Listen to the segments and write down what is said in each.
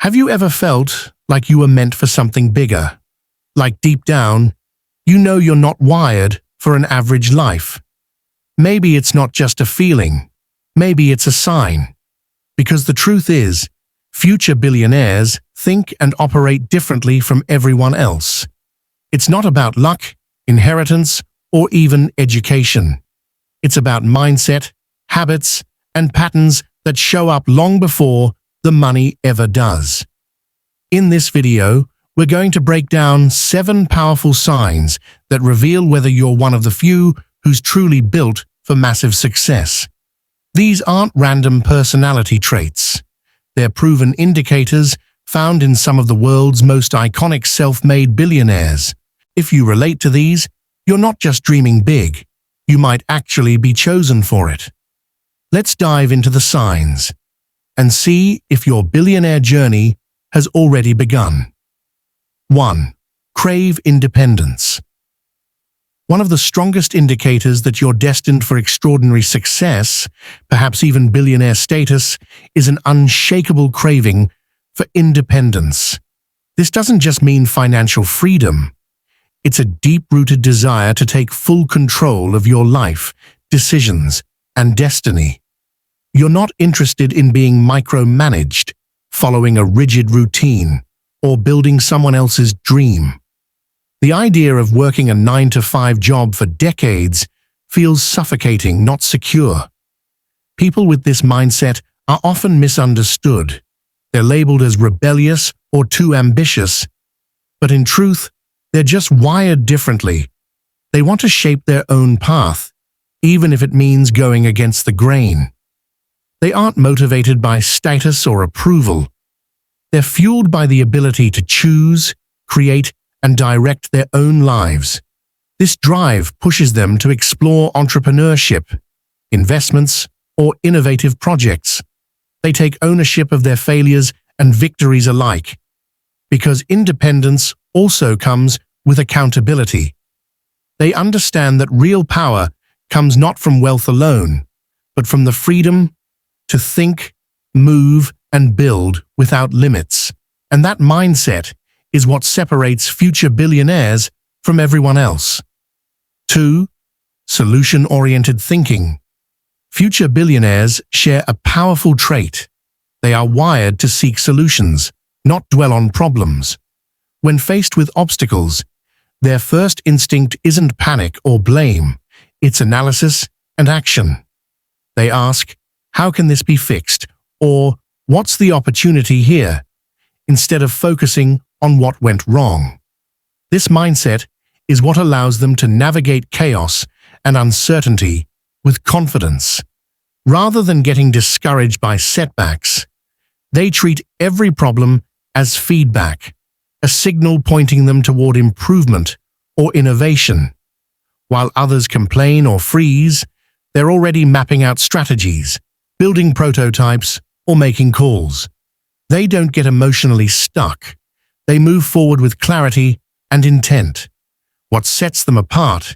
Have you ever felt like you were meant for something bigger? Like deep down, you know you're not wired for an average life. Maybe it's not just a feeling. Maybe it's a sign. Because the truth is, future billionaires think and operate differently from everyone else. It's not about luck, inheritance, or even education. It's about mindset, habits, and patterns that show up long before the money ever does. In this video, we're going to break down 7 powerful signs that reveal whether you're one of the few who's truly built for massive success. These aren't random personality traits. They're proven indicators found in some of the world's most iconic self-made billionaires. If you relate to these, you're not just dreaming big. You might actually be chosen for it. Let's dive into the signs and see if your billionaire journey has already begun. 1. Crave Independence. One of the strongest indicators that you're destined for extraordinary success, perhaps even billionaire status, is an unshakable craving for independence. This doesn't just mean financial freedom. It's a deep-rooted desire to take full control of your life, decisions, and destiny. You're not interested in being micromanaged, following a rigid routine, or building someone else's dream. The idea of working a 9-to-5 job for decades feels suffocating, not secure. People with this mindset are often misunderstood. They're labeled as rebellious or too ambitious, but in truth, they're just wired differently. They want to shape their own path, even if it means going against the grain. They aren't motivated by status or approval. They're fueled by the ability to choose, create, and direct their own lives. This drive pushes them to explore entrepreneurship, investments, or innovative projects. They take ownership of their failures and victories alike, because independence also comes with accountability. They understand that real power comes not from wealth alone, but from the freedom to think, move, and build without limits. And that mindset is what separates future billionaires from everyone else. 2. Solution-oriented thinking. Future billionaires share a powerful trait. They are wired to seek solutions, not dwell on problems. When faced with obstacles, their first instinct isn't panic or blame, it's analysis and action. They ask, how can this be fixed? Or, what's the opportunity here? Instead of focusing on what went wrong. This mindset is what allows them to navigate chaos and uncertainty with confidence. Rather than getting discouraged by setbacks, they treat every problem as feedback, a signal pointing them toward improvement or innovation. While others complain or freeze, they're already mapping out strategies, building prototypes, or making calls. They don't get emotionally stuck. They move forward with clarity and intent. What sets them apart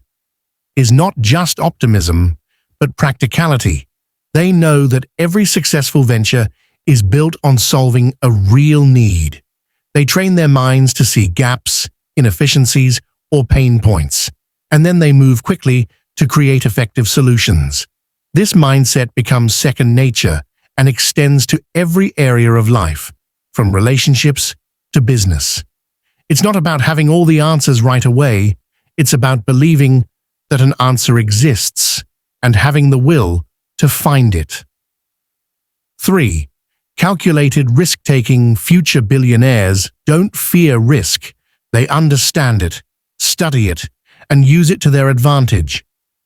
is not just optimism, but practicality. They know that every successful venture is built on solving a real need. They train their minds to see gaps, inefficiencies, or pain points, and then they move quickly to create effective solutions. This mindset becomes second nature and extends to every area of life, from relationships to business. It's not about having all the answers right away, it's about believing that an answer exists and having the will to find it. 3. Calculated risk-taking. Future billionaires don't fear risk. They understand it, study it, and use it to their advantage.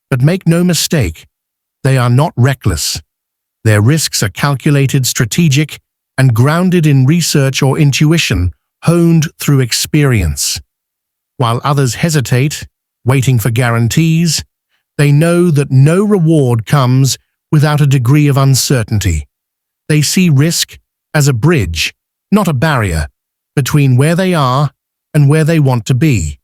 But make no mistake, they are not reckless. Their risks are calculated, strategic, and grounded in research or intuition honed through experience. While others hesitate, waiting for guarantees, they know that no reward comes without a degree of uncertainty. They see risk as a bridge, not a barrier, between where they are and where they want to be.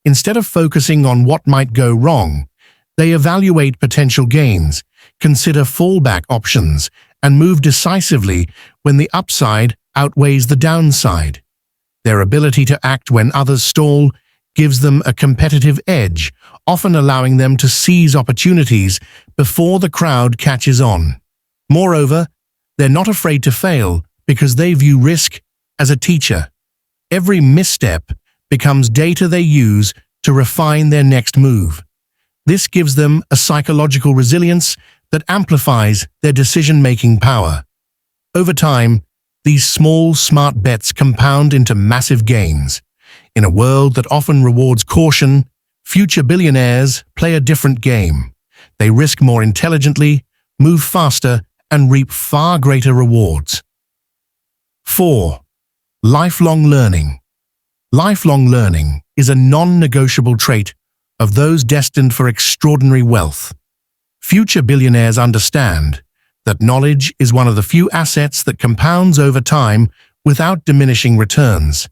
Instead of focusing on what might go wrong, they evaluate potential gains, consider fallback options, and move decisively when the upside outweighs the downside. Their ability to act when others stall gives them a competitive edge, often allowing them to seize opportunities before the crowd catches on. Moreover, they're not afraid to fail because they view risk as a teacher. Every misstep becomes data they use to refine their next move. This gives them a psychological resilience that amplifies their decision-making power. Over time, these small, smart bets compound into massive gains. In a world that often rewards caution, future billionaires play a different game. They risk more intelligently, move faster, and reap far greater rewards. 4. Lifelong learning. Lifelong learning is a non-negotiable trait of those destined for extraordinary wealth. Future billionaires understand that knowledge is one of the few assets that compounds over time without diminishing returns.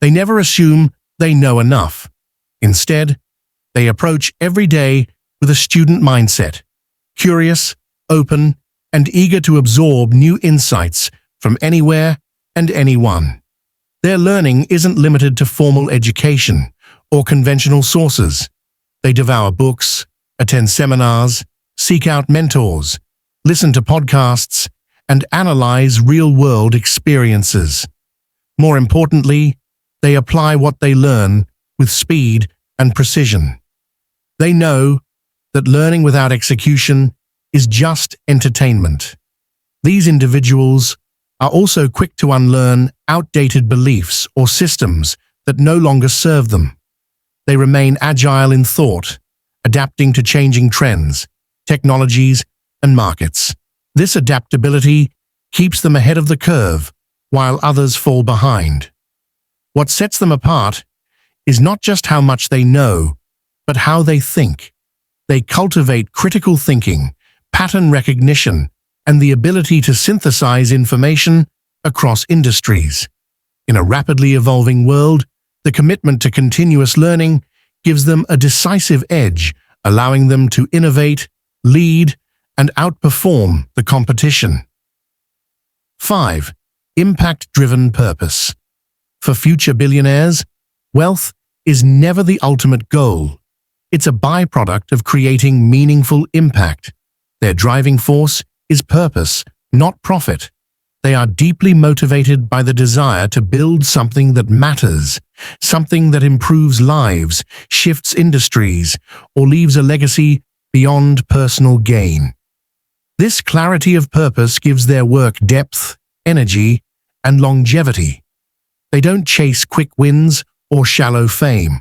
They never assume they know enough. Instead, they approach every day with a student mindset, curious, open, and eager to absorb new insights from anywhere and anyone. Their learning isn't limited to formal education or conventional sources. They devour books, attend seminars, seek out mentors, listen to podcasts, and analyze real-world experiences. More importantly, they apply what they learn with speed and precision. They know that learning without execution is just entertainment. These individuals are also quick to unlearn outdated beliefs or systems that no longer serve them. They remain agile in thought, adapting to changing trends, technologies, and markets. This adaptability keeps them ahead of the curve, while others fall behind. What sets them apart is not just how much they know, but how they think. They cultivate critical thinking, pattern recognition, and the ability to synthesize information across industries. In a rapidly evolving world, the commitment to continuous learning gives them a decisive edge, allowing them to innovate, lead, and outperform the competition. 5. Impact-driven purpose. For future billionaires, wealth is never the ultimate goal. It's a byproduct of creating meaningful impact. Their driving force is purpose, not profit. They are deeply motivated by the desire to build something that matters, something that improves lives, shifts industries, or leaves a legacy beyond personal gain. This clarity of purpose gives their work depth, energy, and longevity. They don't chase quick wins or shallow fame.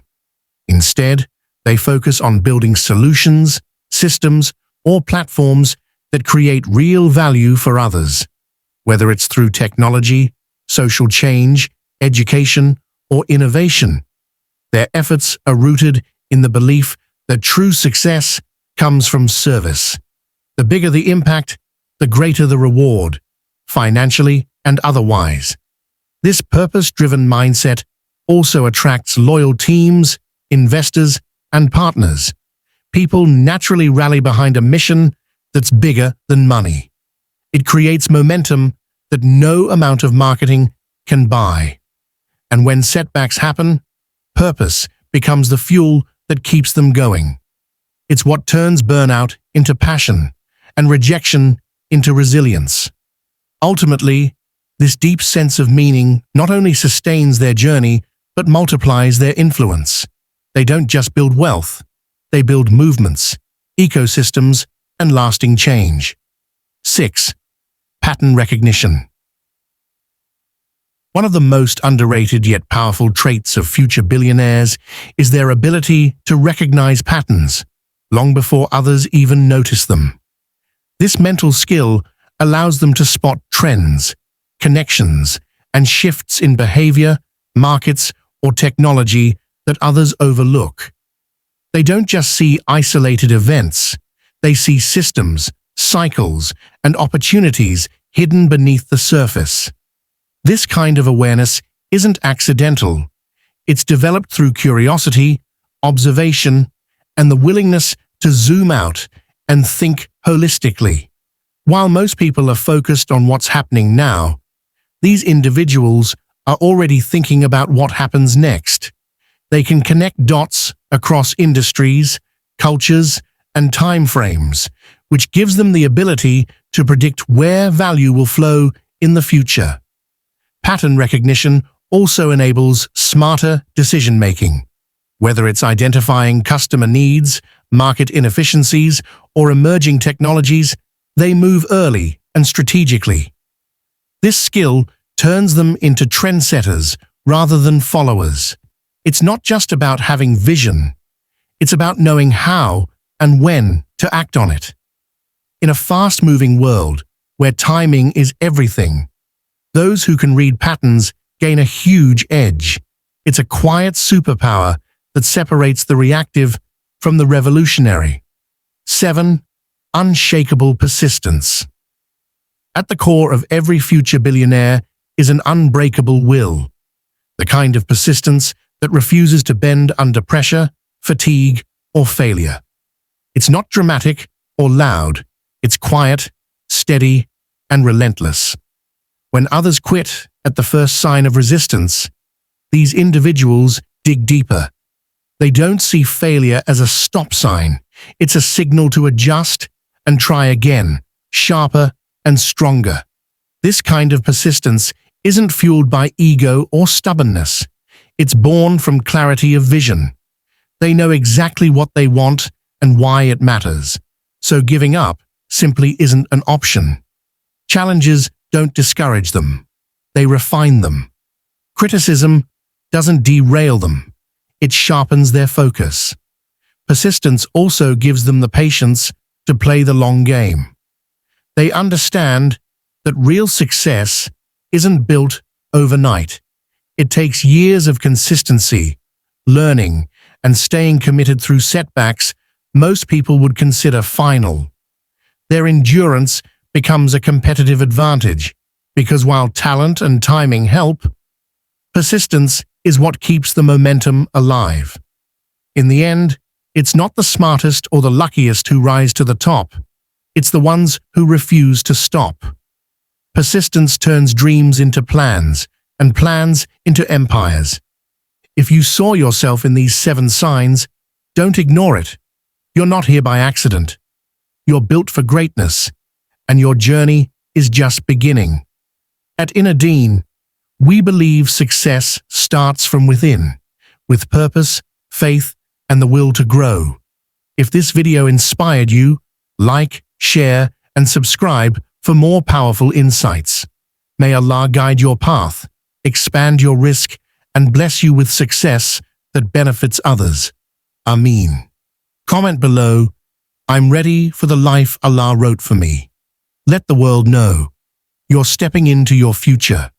Instead, they focus on building solutions, systems, or platforms that create real value for others. Whether it's through technology, social change, education, or innovation, their efforts are rooted in the belief that true success comes from service. The bigger the impact, the greater the reward, financially and otherwise. This purpose-driven mindset also attracts loyal teams, investors, and partners. People naturally rally behind a mission that's bigger than money. It creates momentum that no amount of marketing can buy. And when setbacks happen, purpose becomes the fuel that keeps them going. It's what turns burnout into passion and rejection into resilience. Ultimately, this deep sense of meaning not only sustains their journey, but multiplies their influence. They don't just build wealth, they build movements, ecosystems, and lasting change. 6. Pattern recognition. One of the most underrated yet powerful traits of future billionaires is their ability to recognize patterns long before others even notice them. This mental skill allows them to spot trends, connections, and shifts in behavior, markets, or technology that others overlook. They don't just see isolated events, they see systems, cycles, and opportunities hidden beneath the surface. This kind of awareness isn't accidental. It's developed through curiosity, observation, and the willingness to zoom out and think holistically. While most people are focused on what's happening now, These individuals are already thinking about what happens next. They can connect dots across industries, cultures, and time frames, which gives them the ability to predict where value will flow in the future. Pattern recognition also enables smarter decision-making. Whether it's identifying customer needs, market inefficiencies, or emerging technologies, they move early and strategically. This skill turns them into trendsetters rather than followers. It's not just about having vision, it's about knowing how and when to act on it. In a fast-moving world where timing is everything, those who can read patterns gain a huge edge. It's a quiet superpower that separates the reactive from the revolutionary. 7. Unshakable persistence. At the core of every future billionaire is an unbreakable will, the kind of persistence that refuses to bend under pressure, fatigue, or failure. It's not dramatic or loud, it's quiet, steady, and relentless. When others quit at the first sign of resistance, these individuals dig deeper. They don't see failure as a stop sign. It's a signal to adjust and try again, sharper and stronger. This kind of persistence isn't fueled by ego or stubbornness. It's born from clarity of vision. They know exactly what they want and why it matters, so giving up simply isn't an option. Challenges don't discourage them. They refine them. Criticism doesn't derail them. It sharpens their focus. Persistence also gives them the patience to play the long game. They understand that real success isn't built overnight. It takes years of consistency, learning, and staying committed through setbacks most people would consider final. Their endurance becomes a competitive advantage because while talent and timing help, persistence is what keeps the momentum alive. In the end, it's not the smartest or the luckiest who rise to the top. It's the ones who refuse to stop. Persistence turns dreams into plans and plans into empires. If you saw yourself in these 7 signs, don't ignore it. You're not here by accident. You're built for greatness, and your journey is just beginning. At Inner Deen, we believe success starts from within, with purpose, faith, and the will to grow. If this video inspired you, like, share, and subscribe for more powerful insights. May Allah guide your path, expand your risk, and bless you with success that benefits others. Ameen. Comment below, I'm ready for the life Allah wrote for me. Let the world know you're stepping into your future.